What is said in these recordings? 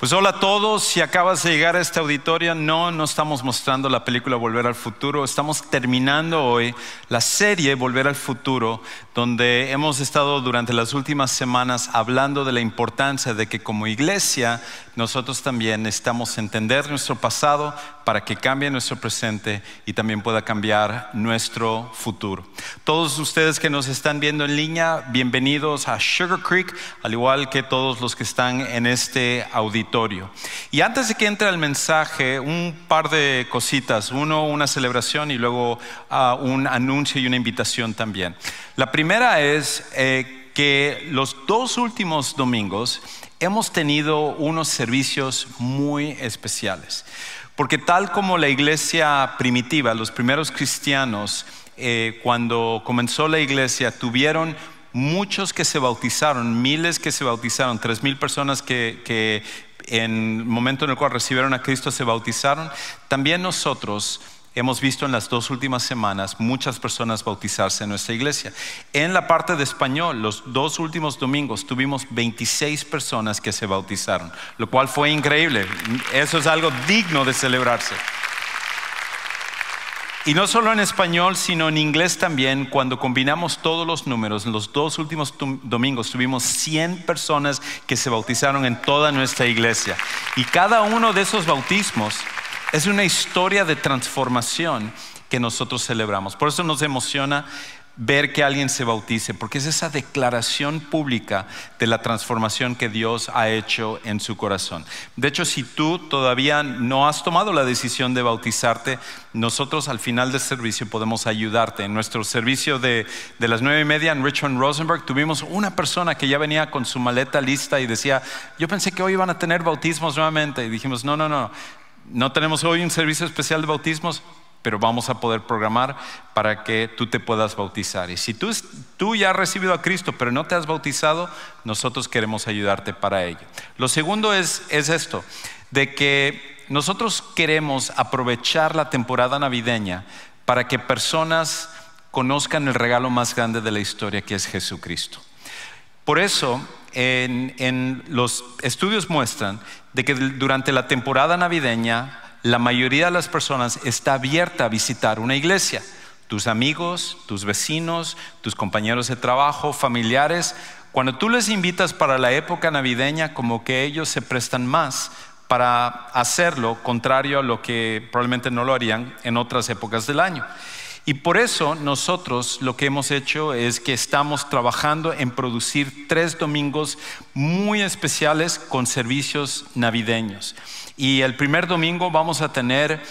Pues hola a todos, si acabas de llegar a este auditorio, no estamos mostrando la película Volver al Futuro, estamos terminando hoy la serie Volver al Futuro, donde hemos estado durante las últimas semanas hablando de la importancia de que como iglesia nosotros también necesitamos entender nuestro pasado para que cambie nuestro presente y también pueda cambiar nuestro futuro. Todos ustedes que nos están viendo en línea, bienvenidos a Sugar Creek, al igual que todos los que están en este auditorio. Y antes de que entre el mensaje, un par de cositas. Uno, una celebración y luego un anuncio y una invitación también. La primera es que los dos últimos domingos hemos tenido unos servicios muy especiales. Porque tal como la iglesia primitiva, los primeros cristianos, cuando comenzó la iglesia, tuvieron muchos que se bautizaron, miles que se bautizaron, 3,000 personas que en el momento en el cual recibieron a Cristo se bautizaron. También nosotros hemos visto en las dos últimas semanas muchas personas bautizarse en nuestra iglesia. En la parte de español, los dos últimos domingos tuvimos 26 personas que se bautizaron, lo cual fue increíble. Eso es algo digno de celebrarse. Y no solo en español, sino en inglés también. Cuando combinamos todos los números, en los dos últimos domingos tuvimos 100 personas que se bautizaron en toda nuestra iglesia. Y cada uno de esos bautismos es una historia de transformación que nosotros celebramos. Por eso nos emociona ver que alguien se bautice, porque es esa declaración pública de la transformación que Dios ha hecho en su corazón. De hecho, si tú todavía no has tomado la decisión de bautizarte, nosotros al final del servicio podemos ayudarte. En nuestro servicio de las 9:30 en Richmond Rosenberg tuvimos una persona que ya venía con su maleta lista y decía: yo pensé que hoy iban a tener bautismos nuevamente. Y dijimos: no tenemos hoy un servicio especial de bautismos, pero vamos a poder programar para que tú te puedas bautizar. Y si tú ya has recibido a Cristo pero no te has bautizado, nosotros queremos ayudarte para ello. Lo segundo es esto, de que nosotros queremos aprovechar la temporada navideña para que personas conozcan el regalo más grande de la historia, que es Jesucristo. Por eso en los estudios muestran de que durante la temporada navideña la mayoría de las personas está abierta a visitar una iglesia. Tus amigos, tus vecinos, tus compañeros de trabajo, familiares, cuando tú les invitas para la época navideña, como que ellos se prestan más para hacerlo, contrario a lo que probablemente no lo harían en otras épocas del año. Y por eso nosotros lo que hemos hecho es que estamos trabajando en producir 3 domingos muy especiales con servicios navideños. Y el primer domingo vamos a tener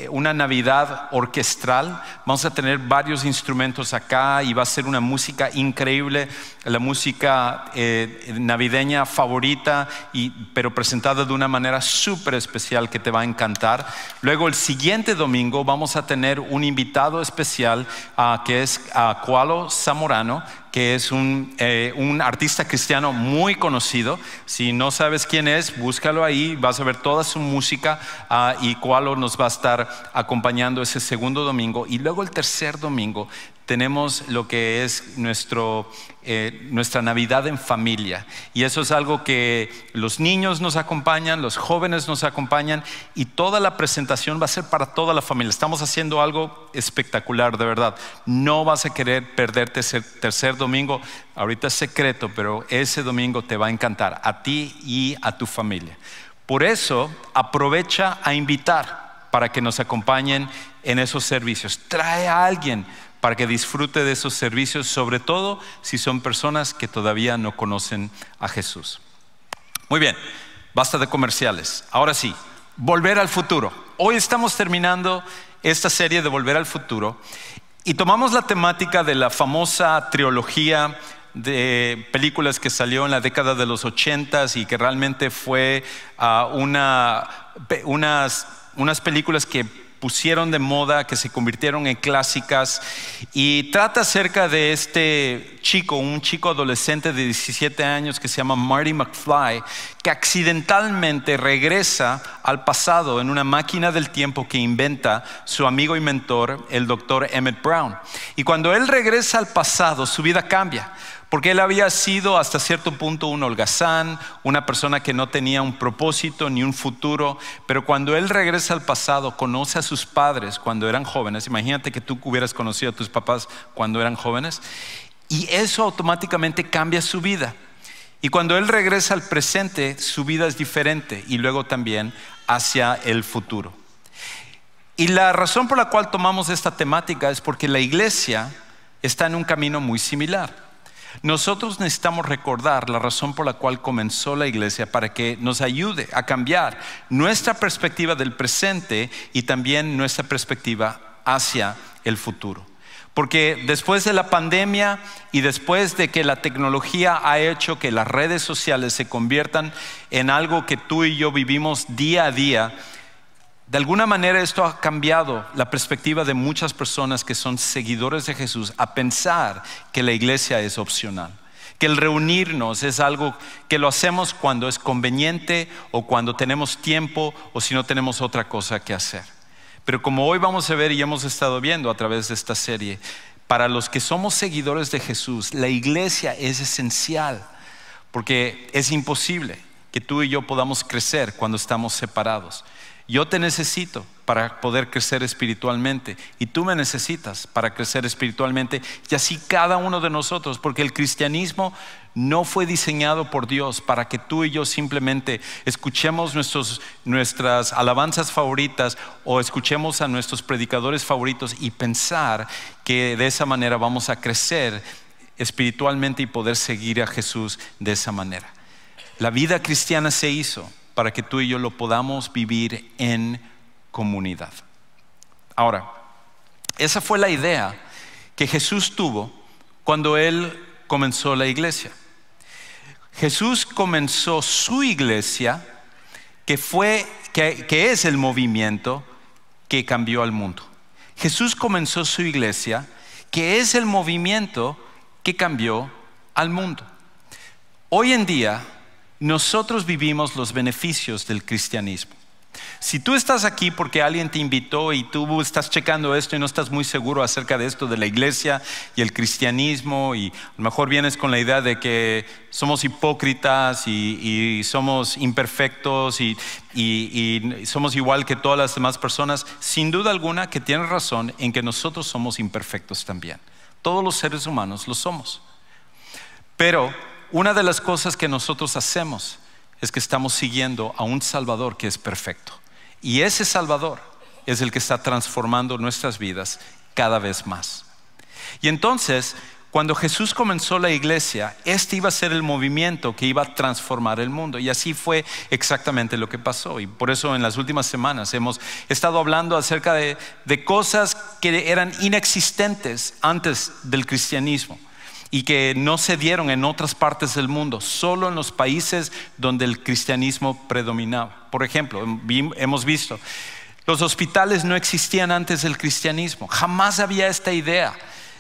una Navidad orquestral. Vamos a tener varios instrumentos acá y va a ser una música increíble, la música navideña favorita, pero presentada de una manera súper especial que te va a encantar. Luego el siguiente domingo vamos a tener un invitado especial que es Koalo Zamorano, que es un artista cristiano muy conocido. Si no sabes quién es, búscalo ahí, vas a ver toda su música, y Koalo nos va a estar acompañando ese segundo domingo. Y luego el tercer domingo tenemos lo que es nuestra Navidad en familia. Y eso es algo que los niños nos acompañan, los jóvenes nos acompañan, y toda la presentación va a ser para toda la familia. Estamos haciendo algo espectacular, de verdad. No vas a querer perderte ese tercer domingo. Ahorita es secreto, pero ese domingo te va a encantar a ti y a tu familia. Por eso aprovecha a invitar para que nos acompañen en esos servicios. Trae a alguien para que disfrute de esos servicios, sobre todo si son personas que todavía no conocen a Jesús. Muy bien, basta de comerciales. Ahora sí, Volver al Futuro. Hoy estamos terminando esta serie de Volver al Futuro y tomamos la temática de la famosa trilogía de películas que salió en la década de los 80s y que realmente fue unas películas que pusieron de moda, que se convirtieron en clásicas, y trata acerca de este chico, un chico adolescente de 17 años que se llama Marty McFly, que accidentalmente regresa al pasado en una máquina del tiempo que inventa su amigo y mentor, el doctor Emmett Brown. Y cuando él regresa al pasado, su vida cambia, Porque él había sido hasta cierto punto un holgazán, una persona que no tenía un propósito ni un futuro. Pero cuando él regresa al pasado, conoce a sus padres cuando eran jóvenes. Imagínate que tú hubieras conocido a tus papás cuando eran jóvenes. Y eso automáticamente cambia su vida. Y cuando él regresa al presente, su vida es diferente. Y luego también hacia el futuro. Y la razón por la cual tomamos esta temática es porque la iglesia está en un camino muy similar. Nosotros necesitamos recordar la razón por la cual comenzó la iglesia para que nos ayude a cambiar nuestra perspectiva del presente y también nuestra perspectiva hacia el futuro. Porque después de la pandemia y después de que la tecnología ha hecho que las redes sociales se conviertan en algo que tú y yo vivimos día a día, de alguna manera esto ha cambiado la perspectiva de muchas personas que son seguidores de Jesús a pensar que la iglesia es opcional, que el reunirnos es algo que lo hacemos cuando es conveniente o cuando tenemos tiempo o si no tenemos otra cosa que hacer. Pero como hoy vamos a ver y hemos estado viendo a través de esta serie, para los que somos seguidores de Jesús, la iglesia es esencial porque es imposible que tú y yo podamos crecer cuando estamos separados. Yo te necesito para poder crecer espiritualmente y tú me necesitas para crecer espiritualmente y así cada uno de nosotros, porque el cristianismo no fue diseñado por Dios para que tú y yo simplemente escuchemos nuestras alabanzas favoritas o escuchemos a nuestros predicadores favoritos y pensar que de esa manera vamos a crecer espiritualmente y poder seguir a Jesús de esa manera. La vida cristiana se hizo para que tú y yo lo podamos vivir en comunidad. Ahora, esa fue la idea que Jesús tuvo cuando Él comenzó la iglesia. Jesús comenzó su iglesia, que es el movimiento que cambió al mundo. Jesús comenzó su iglesia, que es el movimiento que cambió al mundo. Hoy en día, nosotros vivimos los beneficios del cristianismo. Si tú estás aquí porque alguien te invitó y tú estás checando esto y no estás muy seguro acerca de esto de la iglesia y el cristianismo y a lo mejor vienes con la idea de que somos hipócritas y somos imperfectos y somos igual que todas las demás personas, sin duda alguna que tienes razón en que nosotros somos imperfectos también. Todos los seres humanos lo somos. Pero una de las cosas que nosotros hacemos es que estamos siguiendo a un Salvador que es perfecto. Y ese Salvador es el que está transformando nuestras vidas cada vez más. Y entonces, cuando Jesús comenzó la iglesia, este iba a ser el movimiento que iba a transformar el mundo. Y así fue exactamente lo que pasó. Y por eso en las últimas semanas hemos estado hablando acerca de cosas que eran inexistentes antes del cristianismo y que no se dieron en otras partes del mundo, solo en los países donde el cristianismo predominaba. Por ejemplo, hemos visto, los hospitales no existían antes del cristianismo. Jamás había esta idea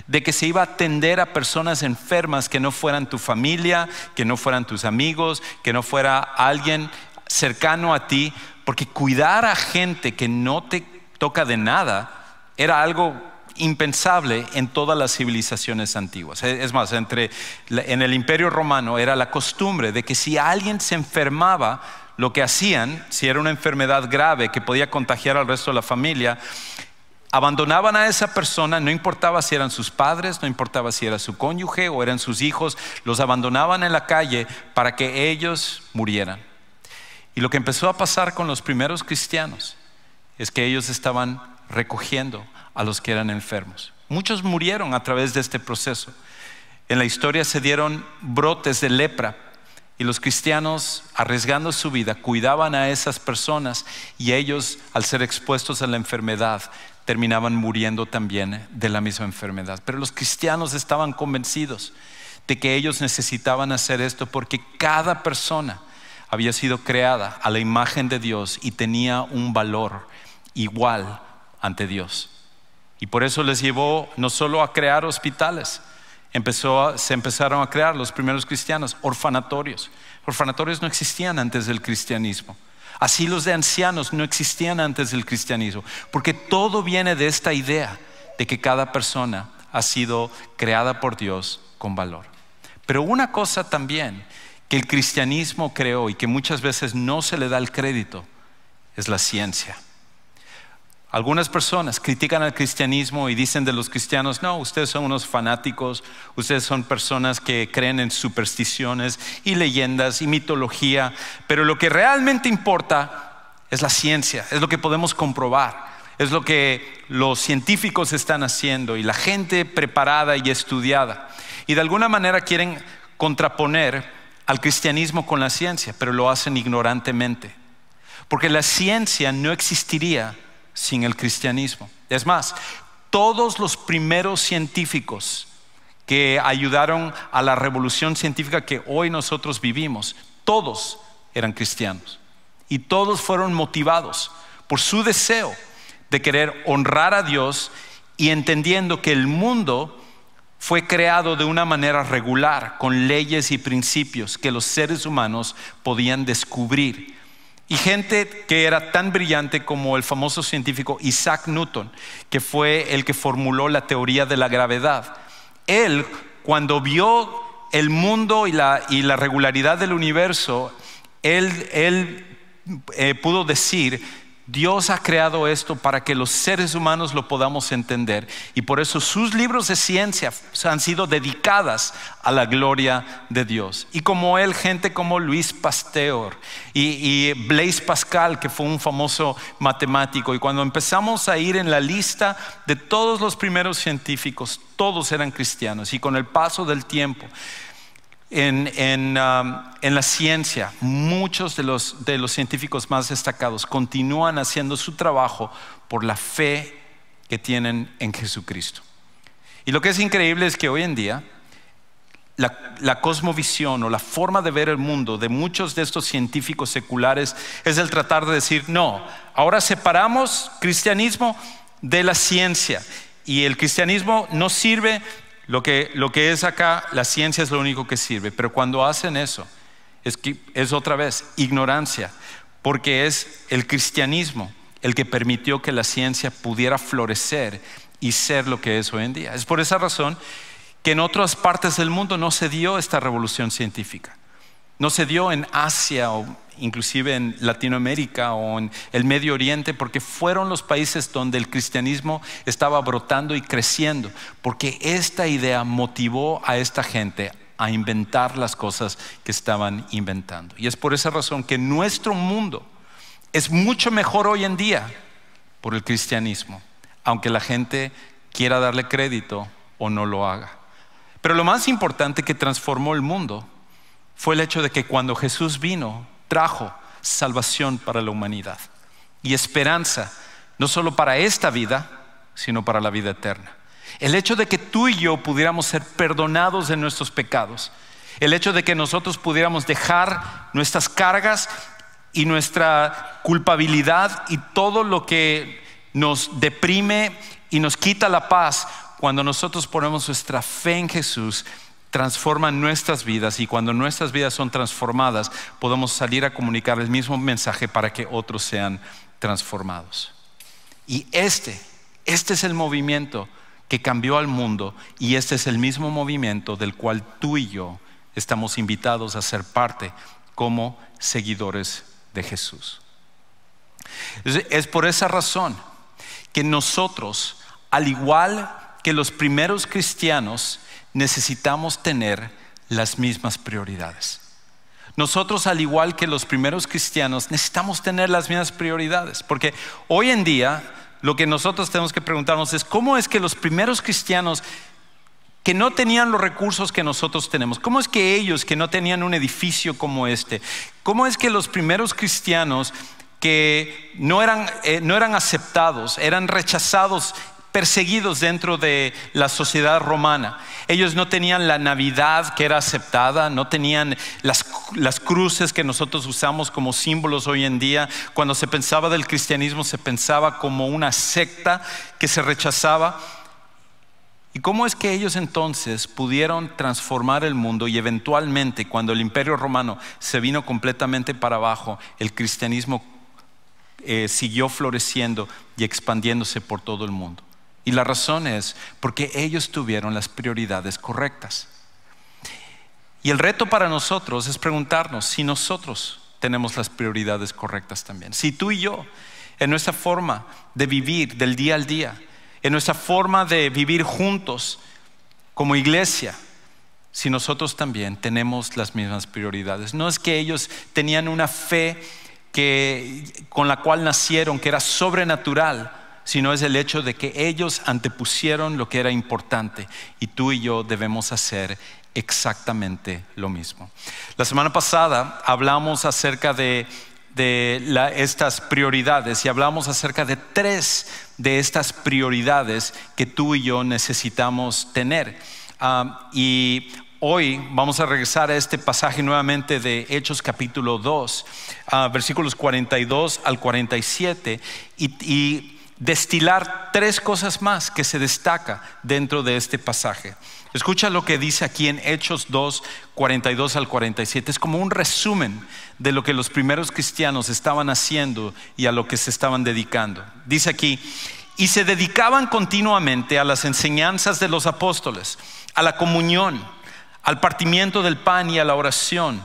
de que se iba a atender a personas enfermas que no fueran tu familia, que no fueran tus amigos, que no fuera alguien cercano a ti, porque cuidar a gente que no te toca de nada era algo impensable en todas las civilizaciones antiguas. Es más, en el Imperio Romano era la costumbre de que si alguien se enfermaba, lo que hacían, si era una enfermedad grave que podía contagiar al resto de la familia, abandonaban a esa persona, no importaba si eran sus padres, no importaba si era su cónyuge o eran sus hijos, los abandonaban en la calle para que ellos murieran. Y lo que empezó a pasar con los primeros cristianos es que ellos estaban recogiendo a los que eran enfermos. Muchos murieron a través de este proceso. En la historia se dieron brotes de lepra y los cristianos, arriesgando su vida, cuidaban a esas personas y ellos, al ser expuestos a la enfermedad, terminaban muriendo también de la misma enfermedad. Pero los cristianos estaban convencidos de que ellos necesitaban hacer esto porque cada persona había sido creada a la imagen de Dios y tenía un valor igual ante Dios. Y por eso les llevó no solo a crear hospitales, se empezaron a crear los primeros cristianos orfanatorios. Orfanatorios no existían antes del cristianismo. Asilos de ancianos no existían antes del cristianismo, porque todo viene de esta idea de que cada persona ha sido creada por Dios con valor. Pero una cosa también que el cristianismo creó y que muchas veces no se le da el crédito es la ciencia. Algunas personas critican al cristianismo y dicen de los cristianos: no, ustedes son unos fanáticos, ustedes son personas que creen en supersticiones y leyendas y mitología, pero lo que realmente importa es la ciencia, es lo que podemos comprobar, es lo que los científicos están haciendo y la gente preparada y estudiada. Y de alguna manera quieren contraponer al cristianismo con la ciencia, pero lo hacen ignorantemente, porque la ciencia no existiría sin el cristianismo. Es más, todos los primeros científicos que ayudaron a la revolución científica que hoy nosotros vivimos, todos eran cristianos y todos fueron motivados por su deseo de querer honrar a Dios y entendiendo que el mundo fue creado de una manera regular, con leyes y principios que los seres humanos podían descubrir. Y gente que era tan brillante como el famoso científico Isaac Newton, que fue el que formuló la teoría de la gravedad. Él, cuando vio el mundo y la regularidad del universo, él pudo decir: Dios ha creado esto para que los seres humanos lo podamos entender, y por eso sus libros de ciencia han sido dedicadas a la gloria de Dios. Y como él, gente como Louis Pasteur y Blaise Pascal, que fue un famoso matemático. Y cuando empezamos a ir en la lista de todos los primeros científicos, todos eran cristianos. Y con el paso del tiempo en la ciencia, muchos de los científicos más destacados continúan haciendo su trabajo por la fe que tienen en Jesucristo. Y lo que es increíble es que hoy en día la cosmovisión o la forma de ver el mundo de muchos de estos científicos seculares es el tratar de decir: no, ahora separamos cristianismo de la ciencia, y el cristianismo no sirve. Lo que es acá, la ciencia es lo único que sirve. Pero cuando hacen eso, es otra vez ignorancia, porque es el cristianismo el que permitió que la ciencia pudiera florecer y ser lo que es hoy en día. Es por esa razón que en otras partes del mundo no se dio esta revolución científica. No se dio en Asia o inclusive en Latinoamérica o en el Medio Oriente, porque fueron los países donde el cristianismo estaba brotando y creciendo, porque esta idea motivó a esta gente a inventar las cosas que estaban inventando. Y es por esa razón que nuestro mundo es mucho mejor hoy en día por el cristianismo, aunque la gente quiera darle crédito o no lo haga. Pero lo más importante que transformó el mundo fue el hecho de que cuando Jesús vino, trajo salvación para la humanidad y esperanza, no solo para esta vida, sino para la vida eterna. El hecho de que tú y yo pudiéramos ser perdonados de nuestros pecados, el hecho de que nosotros pudiéramos dejar nuestras cargas y nuestra culpabilidad y todo lo que nos deprime y nos quita la paz, cuando nosotros ponemos nuestra fe en Jesús, transforman nuestras vidas, y cuando nuestras vidas son transformadas, podemos salir a comunicar el mismo mensaje para que otros sean transformados. Y este es el movimiento que cambió al mundo, y este es el mismo movimiento del cual tú y yo estamos invitados a ser parte como seguidores de Jesús. Es por esa razón que nosotros, al igual que los primeros cristianos, necesitamos tener las mismas prioridades. Nosotros, al igual que los primeros cristianos, necesitamos tener las mismas prioridades, porque hoy en día lo que nosotros tenemos que preguntarnos es: ¿cómo es que los primeros cristianos que no tenían los recursos que nosotros tenemos, cómo es que ellos que no tenían un edificio como este, cómo es que los primeros cristianos que no eran aceptados, eran rechazados, perseguidos dentro de la sociedad romana? Ellos no tenían la Navidad que era aceptada, no tenían las cruces que nosotros usamos como símbolos hoy en día. Cuando se pensaba del cristianismo, se pensaba como una secta que se rechazaba. ¿Y cómo es que ellos entonces pudieron transformar el mundo? Y eventualmente, cuando el Imperio Romano se vino completamente para abajo, el cristianismo siguió floreciendo y expandiéndose por todo el mundo. Y la razón es porque ellos tuvieron las prioridades correctas. Y el reto para nosotros es preguntarnos si nosotros tenemos las prioridades correctas también. Si tú y yo, en nuestra forma de vivir del día al día, en nuestra forma de vivir juntos como iglesia, si nosotros también tenemos las mismas prioridades. No es que ellos tenían una fe con la cual nacieron, que era sobrenatural, sino es el hecho de que ellos antepusieron lo que era importante, y tú y yo debemos hacer exactamente lo mismo. La semana pasada hablamos acerca de estas prioridades, y hablamos acerca de 3 de estas prioridades que tú y yo necesitamos tener. Y hoy vamos a regresar a este pasaje nuevamente de Hechos capítulo 2, versículos 42 al 47, y destilar 3 cosas más que se destaca dentro de este pasaje. Escucha lo que dice aquí en Hechos 2, 42 al 47. Es como un resumen de lo que los primeros cristianos estaban haciendo y a lo que se estaban dedicando. Dice aquí: y se dedicaban continuamente a las enseñanzas de los apóstoles, a la comunión, al partimiento del pan y a la oración.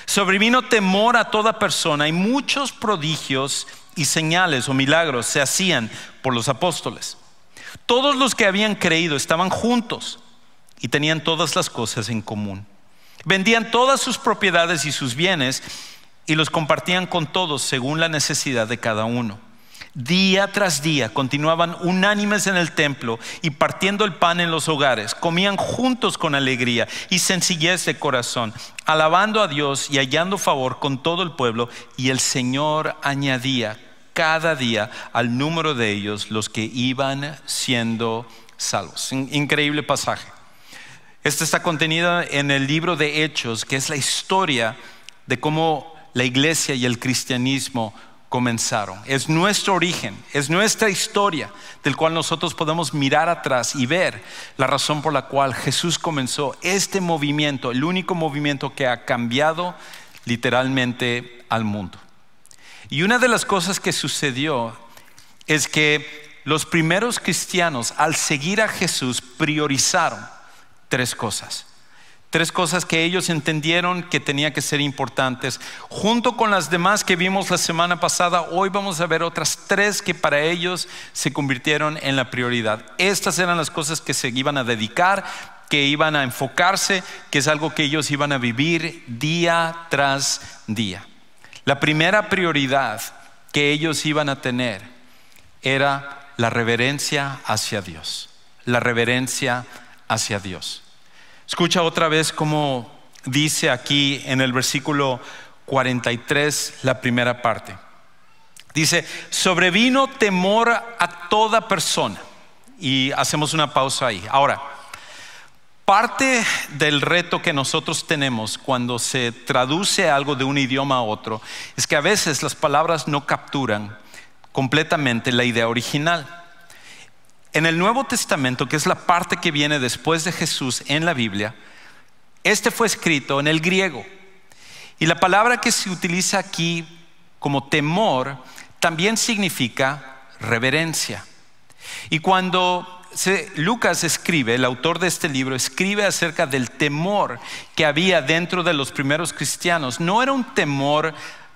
Sobrevino temor a toda persona, y muchos prodigios y señales o milagros se hacían por los apóstoles. Todos los que habían creído estaban juntos y tenían todas las cosas en común. Vendían todas sus propiedades y sus bienes y los compartían con todos según la necesidad de cada uno. Día tras día continuaban unánimes en el templo y partiendo el pan en los hogares, comían juntos con alegría y sencillez de corazón, alabando a Dios y hallando favor con todo el pueblo, y el Señor añadía cada día al número de ellos los que iban siendo salvos. Increíble pasaje. Este está contenido en el libro de Hechos, que es la historia de cómo la iglesia y el cristianismo comenzaron. Es nuestro origen, es nuestra historia, del cual nosotros podemos mirar atrás y ver la razón por la cual Jesús comenzó este movimiento, el único movimiento que ha cambiado literalmente al mundo. Y una de las cosas que sucedió es que los primeros cristianos, al seguir a Jesús, priorizaron 3 cosas. 3 cosas que ellos entendieron que tenían que ser importantes. Junto con las demás que vimos la semana pasada, hoy vamos a ver otras 3 que para ellos se convirtieron en la prioridad. Estas eran las cosas que se iban a dedicar, que iban a enfocarse, que es algo que ellos iban a vivir día tras día. La primera prioridad que ellos iban a tener era la reverencia hacia Dios. La reverencia hacia Dios. Escucha otra vez cómo dice aquí en el versículo 43 la primera parte. Dice: sobrevino temor a toda persona. Y hacemos una pausa ahí. Ahora, parte del reto que nosotros tenemos cuando se traduce algo de un idioma a otro es que a veces las palabras no capturan completamente la idea original. En el Nuevo Testamento, que es la parte que viene después de Jesús en la Biblia, este fue escrito en el griego. Y la palabra que se utiliza aquí como temor también significa reverencia. Y cuando Lucas escribe, el autor de este libro, escribe acerca del temor que había dentro de los primeros cristianos, no era un temor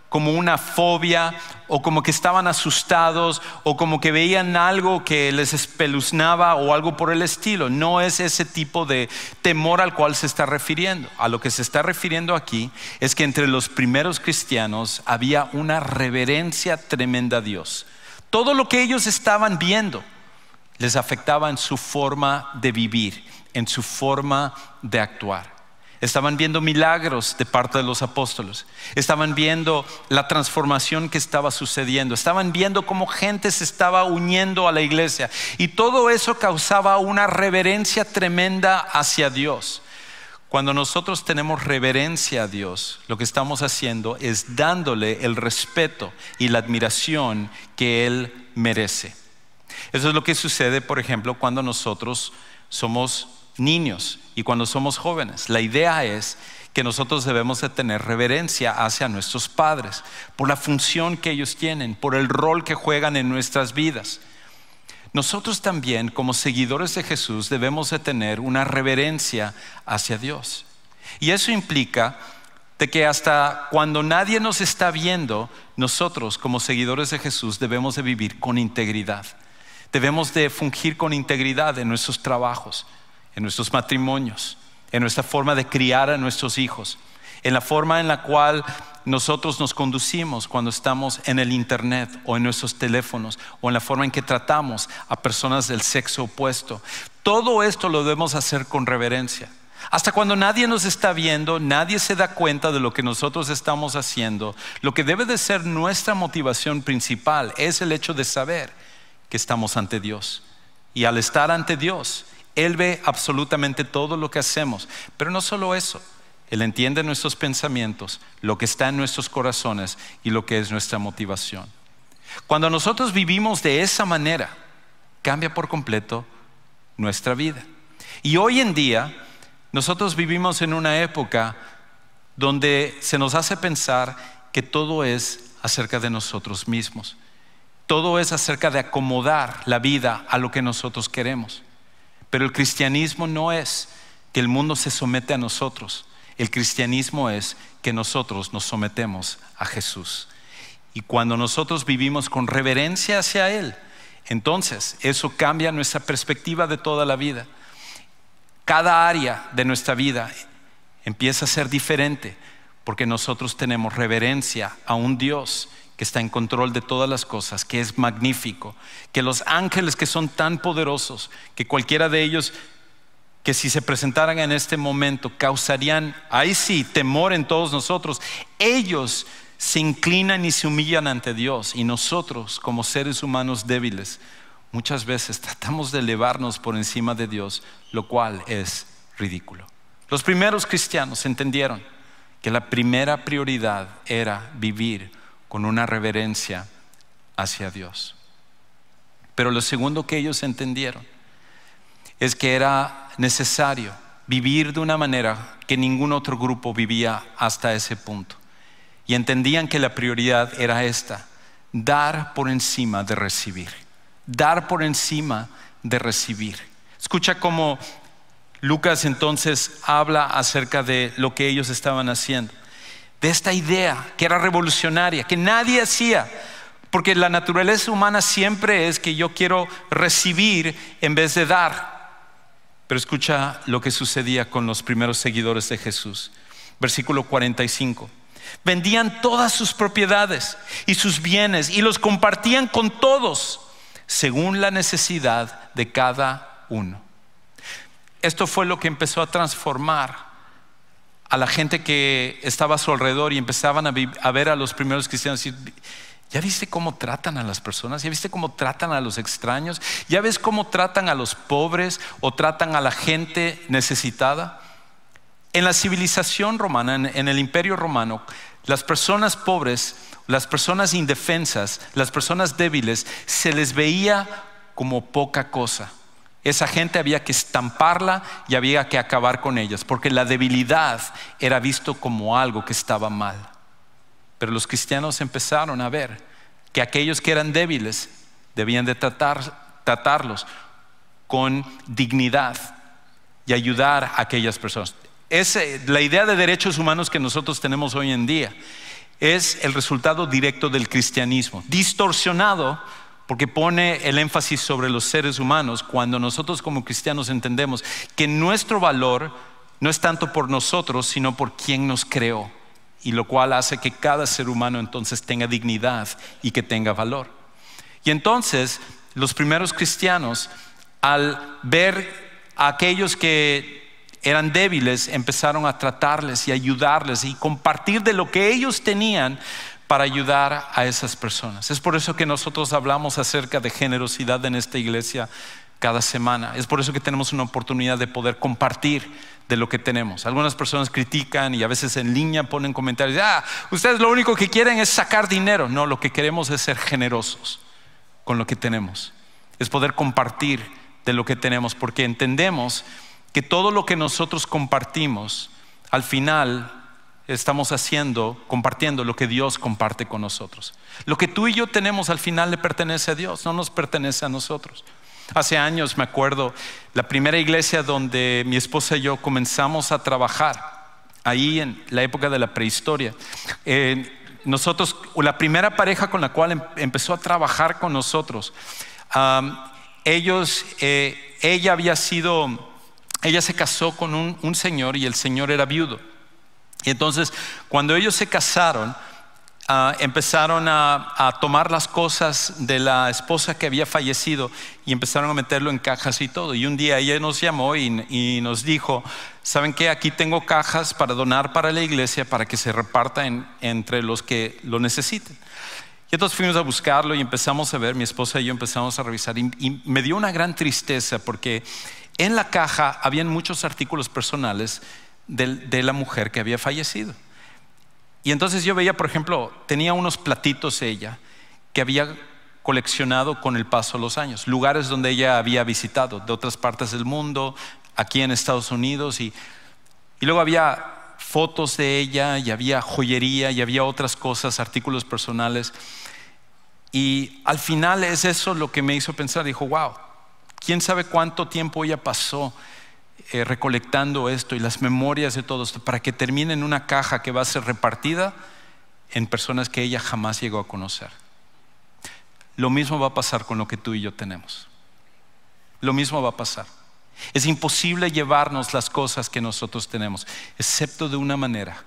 como una fobia, o como que estaban asustados, o como que veían algo que les espeluznaba o algo por el estilo. No es ese tipo de temor al cual se está refiriendo. A lo que se está refiriendo aquí es que entre los primeros cristianos había una reverencia tremenda a Dios. Todo lo que ellos estaban viendo les afectaba en su forma de vivir, en su forma de actuar. Estaban viendo milagros de parte de los apóstoles. Estaban viendo la transformación que estaba sucediendo. Estaban viendo cómo gente se estaba uniendo a la iglesia. Y todo eso causaba una reverencia tremenda hacia Dios. Cuando nosotros tenemos reverencia a Dios, lo que estamos haciendo es dándole el respeto y la admiración que Él merece. Eso es lo que sucede, por ejemplo, cuando nosotros somos niños y cuando somos jóvenes. La idea es que nosotros debemos de tener reverencia hacia nuestros padres por la función que ellos tienen, por el rol que juegan en nuestras vidas. Nosotros también, como seguidores de Jesús, debemos de tener una reverencia hacia Dios. Y eso implica de que hasta cuando nadie nos está viendo, nosotros como seguidores de Jesús debemos de vivir con integridad. Debemos de fungir con integridad en nuestros trabajos, en nuestros matrimonios, en nuestra forma de criar a nuestros hijos, en la forma en la cual nosotros nos conducimos cuando estamos en el internet o en nuestros teléfonos, o en la forma en que tratamos a personas del sexo opuesto. Todo esto lo debemos hacer con reverencia. Hasta cuando nadie nos está viendo, nadie se da cuenta de lo que nosotros estamos haciendo. Lo que debe de ser nuestra motivación principal es el hecho de saber que estamos ante Dios. Y al estar ante Dios, Él ve absolutamente todo lo que hacemos. Pero no solo eso, Él entiende nuestros pensamientos, lo que está en nuestros corazones y lo que es nuestra motivación. Cuando nosotros vivimos de esa manera, cambia por completo nuestra vida. Y hoy en día nosotros vivimos en una época donde se nos hace pensar que todo es acerca de nosotros mismos. Todo es acerca de acomodar la vida a lo que nosotros queremos. Pero el cristianismo no es que el mundo se somete a nosotros. El cristianismo es que nosotros nos sometemos a Jesús. Y cuando nosotros vivimos con reverencia hacia Él, entonces eso cambia nuestra perspectiva de toda la vida. Cada área de nuestra vida empieza a ser diferente porque nosotros tenemos reverencia a un Dios que está en control de todas las cosas, que es magnífico, que los ángeles que son tan poderosos, que cualquiera de ellos que si se presentaran en este momento causarían, ahí sí, temor en todos nosotros. Ellos se inclinan y se humillan ante Dios, y nosotros como seres humanos débiles muchas veces tratamos de elevarnos por encima de Dios, lo cual es ridículo. Los primeros cristianos entendieron que la primera prioridad era vivir con una reverencia hacia Dios. Pero lo segundo que ellos entendieron es que era necesario vivir de una manera que ningún otro grupo vivía hasta ese punto. Y entendían que la prioridad era esta: dar por encima de recibir. Dar por encima de recibir. Escucha cómo Lucas entonces habla acerca de lo que ellos estaban haciendo, de esta idea que era revolucionaria, que nadie hacía, porque la naturaleza humana siempre es que yo quiero recibir en vez de dar. Pero escucha lo que sucedía con los primeros seguidores de Jesús. Versículo 45. Vendían todas sus propiedades y sus bienes y los compartían con todos según la necesidad de cada uno. Esto fue lo que empezó a transformar a la gente que estaba a su alrededor, y empezaban a ver a los primeros cristianos y decir: ¿ya viste cómo tratan a las personas? ¿Ya viste cómo tratan a los extraños? ¿Ya ves cómo tratan a los pobres o tratan a la gente necesitada? En la civilización romana, en el imperio romano, las personas pobres, las personas indefensas, las personas débiles, se les veía como poca cosa. Esa gente había que estamparla y había que acabar con ellas, porque la debilidad era visto como algo que estaba mal. Pero los cristianos empezaron a ver que aquellos que eran débiles debían de tratarlos con dignidad y ayudar a aquellas personas. La idea de derechos humanos que nosotros tenemos hoy en día es el resultado directo del cristianismo, distorsionado porque pone el énfasis sobre los seres humanos, cuando nosotros como cristianos entendemos que nuestro valor no es tanto por nosotros, sino por quien nos creó, y lo cual hace que cada ser humano entonces tenga dignidad y que tenga valor. Y entonces los primeros cristianos, al ver a aquellos que eran débiles, empezaron a tratarles y ayudarles y compartir de lo que ellos tenían para ayudar a esas personas. Es por eso que nosotros hablamos acerca de generosidad en esta iglesia cada semana. Es por eso que tenemos una oportunidad de poder compartir de lo que tenemos. Algunas personas critican y a veces en línea ponen comentarios: ustedes lo único que quieren es sacar dinero. No, lo que queremos es ser generosos con lo que tenemos. Es poder compartir de lo que tenemos, porque entendemos que todo lo que nosotros compartimos, al final estamos compartiendo lo que Dios comparte con nosotros. Lo que tú y yo tenemos al final le pertenece a Dios, no nos pertenece a nosotros. Hace años me acuerdo la primera iglesia donde mi esposa y yo comenzamos a trabajar. ahí en la época de la prehistoria. Nosotros, la primera pareja con la cual empezó a trabajar con nosotros, ella se casó con un señor y el señor era viudo. Y entonces, cuando ellos se casaron, empezaron a tomar las cosas de la esposa que había fallecido y empezaron a meterlo en cajas y todo. Y un día ella nos llamó y nos dijo: ¿saben qué? Aquí tengo cajas para donar para la iglesia, para que se reparta entre los que lo necesiten. Y entonces fuimos a buscarlo y empezamos a ver, mi esposa y yo empezamos a revisar, y me dio una gran tristeza porque en la caja habían muchos artículos personales de la mujer que había fallecido. Y entonces yo veía, por ejemplo, tenía unos platitos ella que había coleccionado con el paso de los años, lugares donde ella había visitado de otras partes del mundo, aquí en Estados Unidos, y luego había fotos de ella, y había joyería, y había otras cosas, artículos personales. Y al final es eso lo que me hizo pensar. Dijo: wow, quién sabe cuánto tiempo ella pasó recolectando esto y las memorias de todo esto, para que termine en una caja que va a ser repartida en personas que ella jamás llegó a conocer. Lo mismo va a pasar con lo que tú y yo tenemos. Lo mismo va a pasar. Es imposible llevarnos las cosas que nosotros tenemos, excepto de una manera: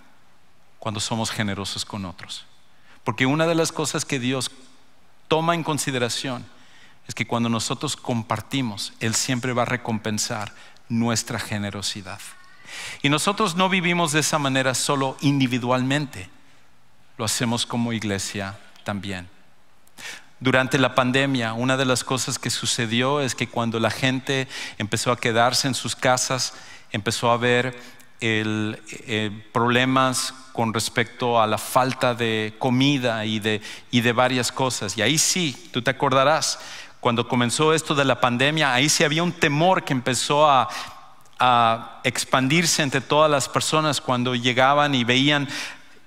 cuando somos generosos con otros. Porque una de las cosas que Dios toma en consideración es que cuando nosotros compartimos, Él siempre va a recompensar nuestra generosidad. Y nosotros no vivimos de esa manera solo individualmente, lo hacemos como iglesia también. Durante la pandemia, una de las cosas que sucedió es que cuando la gente empezó a quedarse en sus casas, empezó a haber problemas con respecto a la falta de comida y de varias cosas. Y ahí sí, tú te acordarás, cuando comenzó esto de la pandemia, ahí sí había un temor que empezó a expandirse entre todas las personas cuando llegaban y veían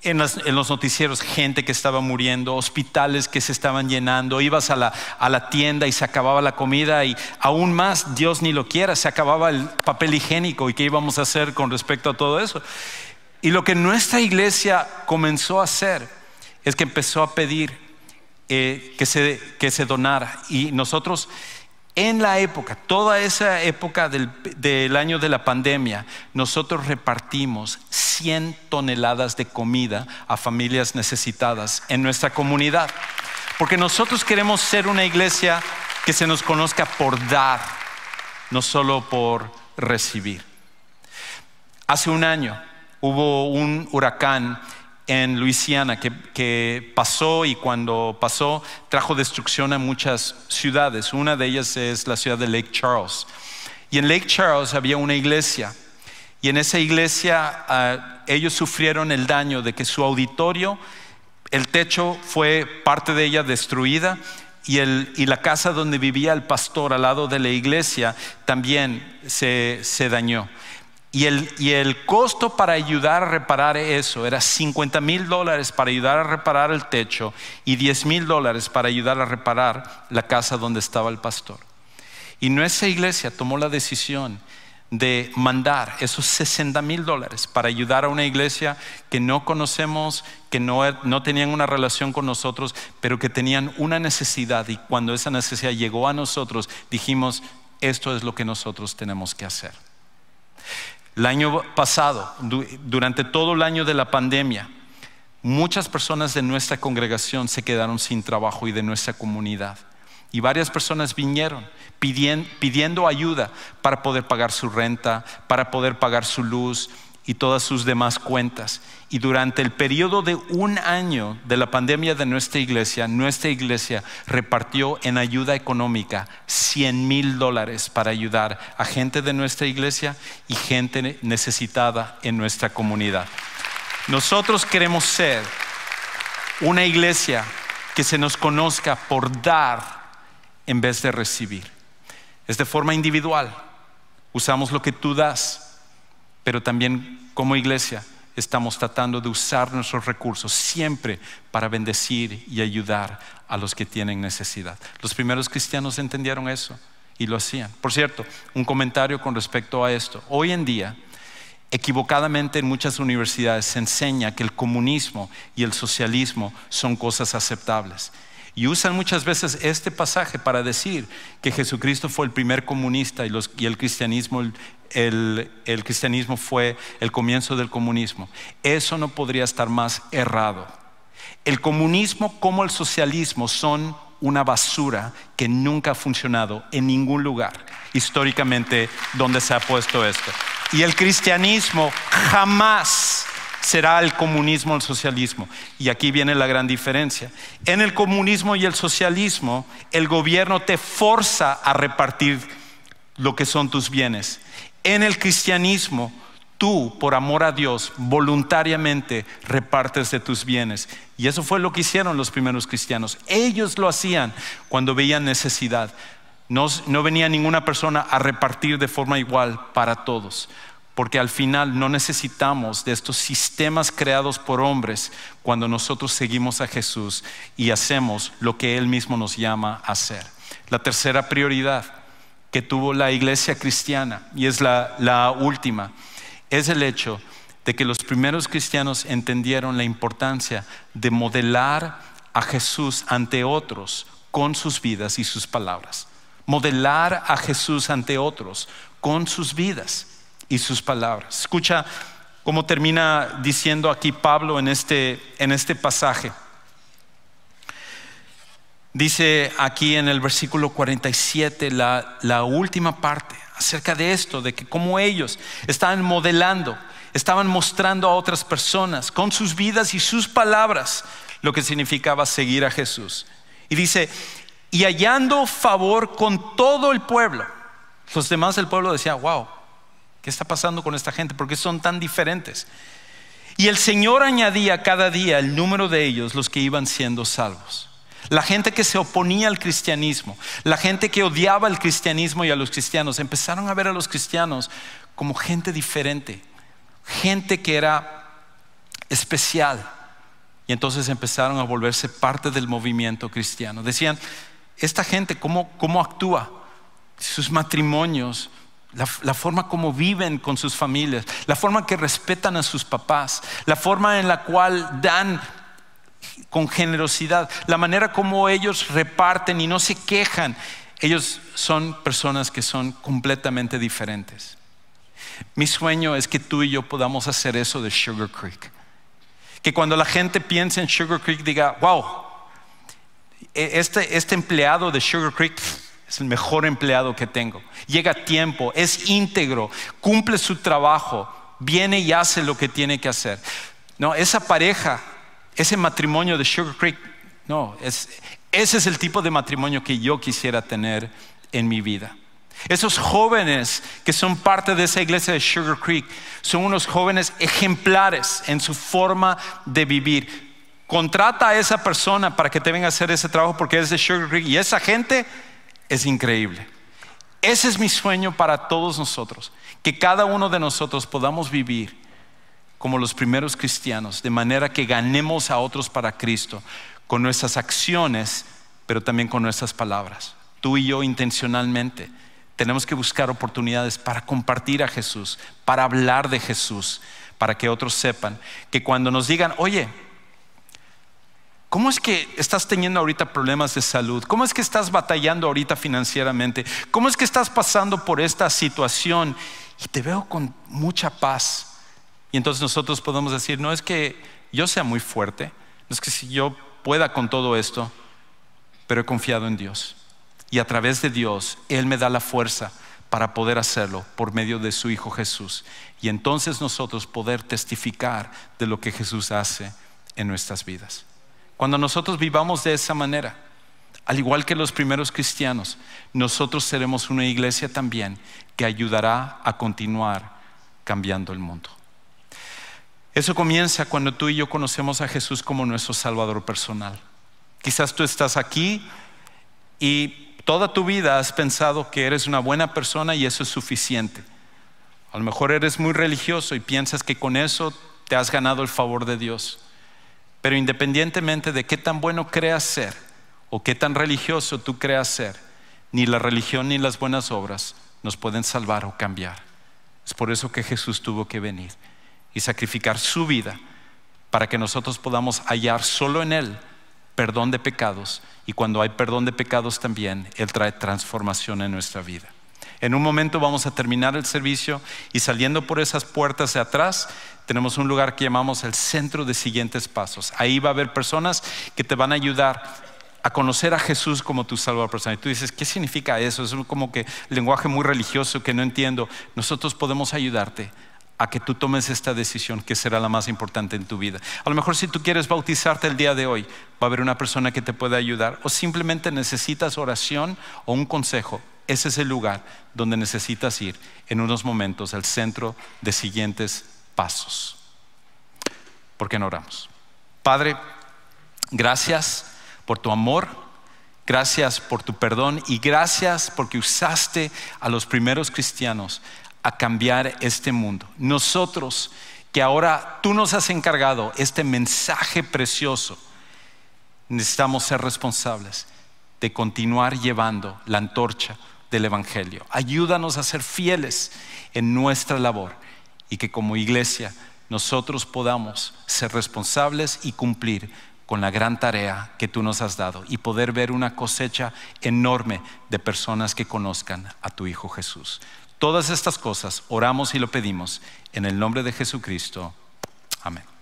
en los noticieros gente que estaba muriendo, hospitales que se estaban llenando. Ibas a la tienda y se acababa la comida, y aún más, Dios ni lo quiera, se acababa el papel higiénico. ¿Y qué íbamos a hacer con respecto a todo eso? Y lo que nuestra iglesia comenzó a hacer es que empezó a pedir que se donara. Y nosotros, en la época, toda esa época del año de la pandemia, nosotros repartimos 100 toneladas de comida a familias necesitadas en nuestra comunidad. Porque nosotros queremos ser una iglesia que se nos conozca por dar, no solo por recibir. Hace un año hubo un huracán en Luisiana que pasó, y cuando pasó trajo destrucción a muchas ciudades. Una de ellas es la ciudad de Lake Charles. Y en Lake Charles había una iglesia, y en esa iglesia ellos sufrieron el daño de que su auditorio, el techo fue parte de ella destruida, y la casa donde vivía el pastor al lado de la iglesia también se dañó. Y el costo para ayudar a reparar eso era $50,000 para ayudar a reparar el techo, y $10,000 para ayudar a reparar la casa donde estaba el pastor. Y nuestra iglesia tomó la decisión de mandar esos $60,000 para ayudar a una iglesia que no conocemos, que no tenían una relación con nosotros, pero que tenían una necesidad. Y cuando esa necesidad llegó a nosotros, dijimos: esto es lo que nosotros tenemos que hacer. El año pasado, durante todo el año de la pandemia, muchas personas de nuestra congregación se quedaron sin trabajo, y de nuestra comunidad. Y varias personas vinieron pidiendo ayuda para poder pagar su renta, para poder pagar su luz y todas sus demás cuentas. Y durante el periodo de un año de la pandemia de nuestra iglesia repartió en ayuda económica $100,000 para ayudar a gente de nuestra iglesia y gente necesitada en nuestra comunidad. Nosotros queremos ser una iglesia que se nos conozca por dar en vez de recibir. Es de forma individual, usamos lo que tú das, pero también como iglesia estamos tratando de usar nuestros recursos siempre para bendecir y ayudar a los que tienen necesidad. Los primeros cristianos entendieron eso y lo hacían. Por cierto, un comentario con respecto a esto: hoy en día Equivocadamente en muchas universidades se enseña que el comunismo y el socialismo son cosas aceptables. Y usan muchas veces este pasaje para decir que Jesucristo fue el primer comunista y el cristianismo, el cristianismo fue el comienzo del comunismo. Eso no podría estar más errado. El comunismo como el socialismo son una basura que nunca ha funcionado en ningún lugar históricamente donde se ha puesto esto. Y el cristianismo jamás será el comunismo o el socialismo. Y aquí viene la gran diferencia. En el comunismo y el socialismo, el gobierno te forza a repartir lo que son tus bienes. En el cristianismo, tú, por amor a Dios, voluntariamente repartes de tus bienes. Y eso fue lo que hicieron los primeros cristianos. Ellos lo hacían cuando veían necesidad. No venía ninguna persona a repartir de forma igual para todos, porque al final no necesitamos de estos sistemas creados por hombres cuando nosotros seguimos a Jesús y hacemos lo que Él mismo nos llama a hacer. La tercera prioridad que tuvo la iglesia cristiana, y es la última, es el hecho de que los primeros cristianos entendieron la importancia de modelar a Jesús ante otros con sus vidas y sus palabras. Modelar a Jesús ante otros con sus vidas y sus palabras. Escucha cómo termina diciendo aquí Pablo en este pasaje. Dice aquí en el versículo 47 la última parte acerca de esto, de que como ellos estaban modelando, estaban mostrando a otras personas con sus vidas y sus palabras lo que significaba seguir a Jesús. Y dice, y hallando favor con todo el pueblo. Los demás del pueblo decían, wow, ¿qué está pasando con esta gente? ¿Por qué son tan diferentes? Y el Señor añadía cada día el número de ellos, los que iban siendo salvos. La gente que se oponía al cristianismo, la gente que odiaba el cristianismo y a los cristianos, empezaron a ver a los cristianos como gente diferente, gente que era especial. Y entonces empezaron a volverse parte del movimiento cristiano. Decían, esta gente cómo actúa, sus matrimonios, la forma como viven con sus familias, la forma que respetan a sus papás, la forma en la cual dan con generosidad, la manera como ellos reparten y no se quejan. Ellos son personas que son completamente diferentes. Mi sueño es que tú y yo podamos hacer eso de Sugar Creek. Que cuando la gente piense en Sugar Creek diga, wow, este empleado de Sugar Creek es el mejor empleado que tengo. Llega a tiempo, es íntegro, cumple su trabajo, viene y hace lo que tiene que hacer. No, esa pareja, ese matrimonio de Sugar Creek, no, ese es el tipo de matrimonio que yo quisiera tener en mi vida. Esos jóvenes que son parte de esa iglesia de Sugar Creek son unos jóvenes ejemplares en su forma de vivir. Contrata a esa persona para que te venga a hacer ese trabajo porque es de Sugar Creek y esa gente es increíble. Ese es mi sueño para todos nosotros, que cada uno de nosotros podamos vivir como los primeros cristianos, de manera que ganemos a otros para Cristo con nuestras acciones, pero también con nuestras palabras. Tú y yo intencionalmente tenemos que buscar oportunidades para compartir a Jesús, para hablar de Jesús, para que otros sepan que cuando nos digan, oye, ¿cómo es que estás teniendo ahorita problemas de salud? ¿Cómo es que estás batallando ahorita financieramente? ¿Cómo es que estás pasando por esta situación? Y te veo con mucha paz. Y entonces nosotros podemos decir, no es que yo sea muy fuerte, no es que si yo pueda con todo esto, pero he confiado en Dios. Y a través de Dios, Él me da la fuerza para poder hacerlo por medio de su Hijo Jesús. Y entonces nosotros poder testificar de lo que Jesús hace en nuestras vidas. Cuando nosotros vivamos de esa manera, al igual que los primeros cristianos, nosotros seremos una iglesia también que ayudará a continuar cambiando el mundo. Eso comienza cuando tú y yo conocemos a Jesús como nuestro Salvador personal. Quizás tú estás aquí y toda tu vida has pensado que eres una buena persona y eso es suficiente. A lo mejor eres muy religioso y piensas que con eso te has ganado el favor de Dios. Pero independientemente de qué tan bueno creas ser o qué tan religioso tú creas ser, ni la religión ni las buenas obras nos pueden salvar o cambiar. Es por eso que Jesús tuvo que venir y sacrificar su vida para que nosotros podamos hallar solo en Él perdón de pecados. Y cuando hay perdón de pecados también, Él trae transformación en nuestra vida. En un momento vamos a terminar el servicio y saliendo por esas puertas de atrás tenemos un lugar que llamamos el Centro de Siguientes Pasos. Ahí va a haber personas que te van a ayudar a conocer a Jesús como tu Salvador personal. Y tú dices, ¿qué significa eso? Es como que lenguaje muy religioso que no entiendo. Nosotros podemos ayudarte a que tú tomes esta decisión que será la más importante en tu vida. A lo mejor si tú quieres bautizarte el día de hoy, va a haber una persona que te pueda ayudar, o simplemente necesitas oración o un consejo. Ese es el lugar donde necesitas ir en unos momentos al Centro de Siguientes Pasos. ¿Por qué no oramos? Padre, gracias por tu amor, gracias por tu perdón y gracias porque usaste a los primeros cristianos a cambiar este mundo. Nosotros que ahora tú nos has encargado este mensaje precioso, necesitamos ser responsables de continuar llevando la antorcha del Evangelio. Ayúdanos a ser fieles en nuestra labor y que como iglesia nosotros podamos ser responsables y cumplir con la gran tarea que tú nos has dado y poder ver una cosecha enorme de personas que conozcan a tu Hijo Jesús. Todas estas cosas oramos y lo pedimos en el nombre de Jesucristo. Amén.